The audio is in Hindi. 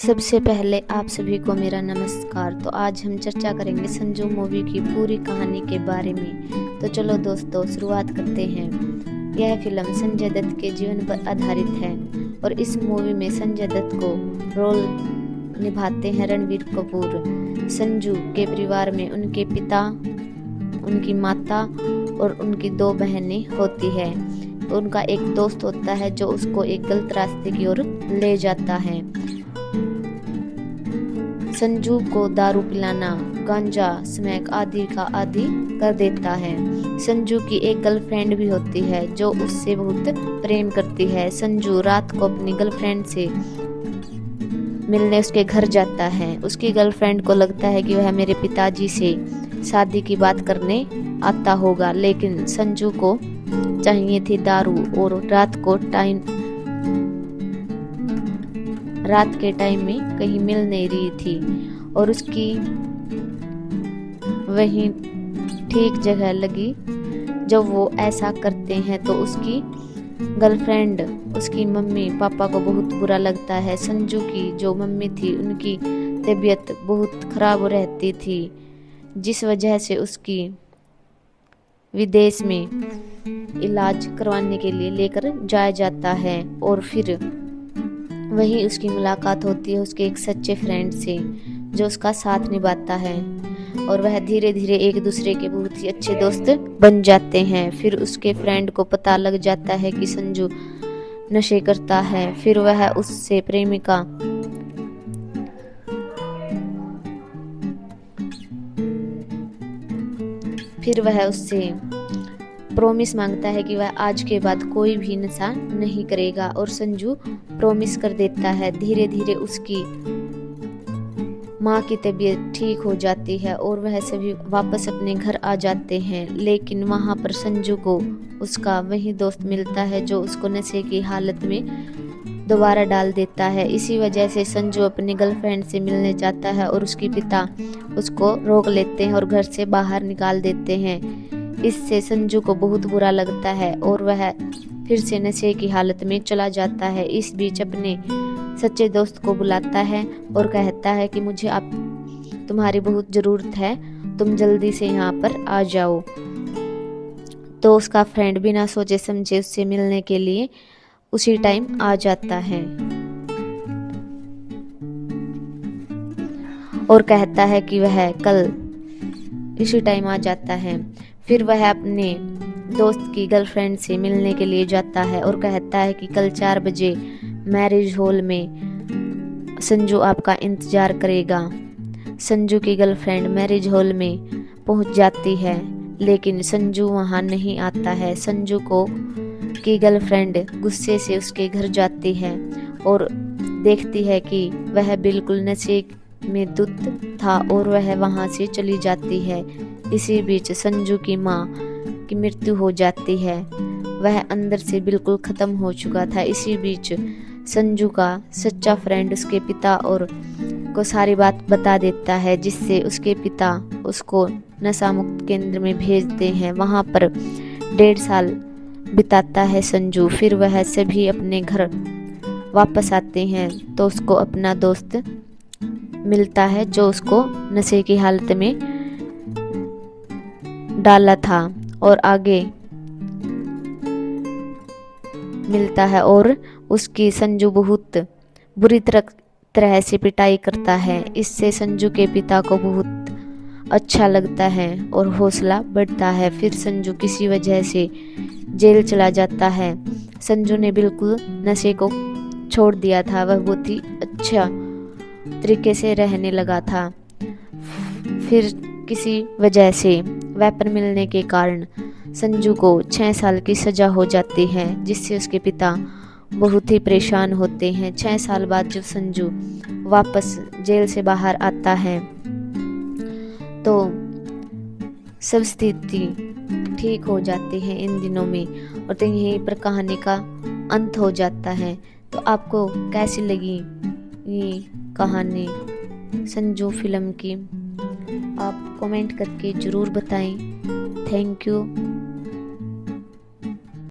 सबसे पहले आप सभी को मेरा नमस्कार। तो आज हम चर्चा करेंगे संजू मूवी की पूरी कहानी के बारे में। तो चलो दोस्तों शुरुआत करते हैं। यह फिल्म संजय दत्त के जीवन पर आधारित है और इस मूवी में संजय दत्त को रोल निभाते हैं रणबीर कपूर। संजू के परिवार में उनके पिता, उनकी माता और उनकी 2 बहनें होती है। उनका एक दोस्त होता है जो उसको एक गलत रास्ते की ओर ले जाता है। संजू को दारू पिलाना, गांजा, स्मैक आदि का आदी कर देता है। संजू की एक गर्लफ्रेंड भी होती है जो उससे बहुत प्रेम करती है। संजू रात को अपनी गर्लफ्रेंड से मिलने उसके घर जाता है। उसकी गर्लफ्रेंड को लगता है कि वह मेरे पिताजी से शादी की बात करने आता होगा, लेकिन संजू को चाहिए थी दारू और रात के टाइम में कहीं मिल नहीं रही थी और उसकी वही ठीक जगह लगी। जब वो ऐसा करते हैं तो उसकी गर्लफ्रेंड, उसकी मम्मी पापा को बहुत बुरा लगता है। संजू की जो मम्मी थी उनकी तबीयत बहुत खराब रहती थी, जिस वजह से उसकी विदेश में इलाज करवाने के लिए लेकर जाया जाता है और फिर वहीं उसकी मुलाकात होती है उसके एक सच्चे फ्रेंड से जो उसका साथ निभाता है और वह धीरे धीरे एक दूसरे के बहुत ही अच्छे दोस्त बन जाते हैं। फिर उसके फ्रेंड को पता लग जाता है कि संजू नशे करता है। फिर वह उससे प्रॉमिस मांगता है कि वह आज के बाद कोई भी नशा नहीं करेगा और संजू प्रॉमिस कर देता है। धीरे धीरे उसकी माँ की तबीयत ठीक हो जाती है और वह सभी वापस अपने घर आ जाते हैं, लेकिन वहाँ पर संजू को उसका वही दोस्त मिलता है जो उसको नशे की हालत में दोबारा डाल देता है। इसी वजह से संजू अपनी गर्लफ्रेंड से मिलने जाता है और उसके पिता उसको रोक लेते हैं और घर से बाहर निकाल देते हैं। इससे संजू को बहुत बुरा लगता है और वह फिर से नशे की हालत में चला जाता है। इस बीच अपने सच्चे दोस्त को बुलाता है और कहता है कि मुझे तुम्हारी बहुत ज़रूरत है, तुम जल्दी से यहाँ पर आ जाओ। तो उसका फ्रेंड बिना सोचे समझे उससे मिलने के लिए उसी टाइम आ जाता है और कहता है कि वह कल इसी टाइम आ जाता है। फिर वह अपने दोस्त की गर्लफ्रेंड से मिलने के लिए जाता है और कहता है कि कल 4 बजे मैरिज हॉल में संजू आपका इंतजार करेगा। संजू की गर्लफ्रेंड मैरिज हॉल में पहुंच जाती है, लेकिन संजू वहां नहीं आता है। संजू की गर्लफ्रेंड गुस्से से उसके घर जाती है और देखती है कि वह बिल्कुल नशे में धुत था और वह वहां से चली जाती है। इसी बीच संजू की माँ की मृत्यु हो जाती है। वह अंदर से बिल्कुल खत्म हो चुका था। इसी बीच संजू का सच्चा फ्रेंड उसके पिता और को सारी बात बता देता है, जिससे उसके पिता उसको नशा मुक्त केंद्र में भेजते हैं। वहां पर 1.5 साल बिताता है संजू। फिर वह सभी अपने घर वापस आते हैं तो उसको अपना दोस्त मिलता है जो उसको नशे की हालत में डाला था और आगे मिलता है और उसकी संजू बहुत बुरी तरह से पिटाई करता है। इससे संजू के पिता को बहुत अच्छा लगता है और हौसला बढ़ता है। फिर संजू किसी वजह से जेल चला जाता है। संजू ने बिल्कुल नशे को छोड़ दिया था, वह बहुत ही अच्छा तरीके से रहने लगा था। फिर किसी वजह से वेपन मिलने के कारण संजू को 6 साल की सज़ा हो जाती है, जिससे उसके पिता बहुत ही परेशान होते हैं। 6 साल बाद जब संजू वापस जेल से बाहर आता है तो सब स्थिति ठीक हो जाती है इन दिनों में और तो यहीं पर कहानी का अंत हो जाता है। तो आपको कैसी लगी ये कहानी संजू फिल्म की, आप कमेंट करके ज़रूर बताएं। Thank you.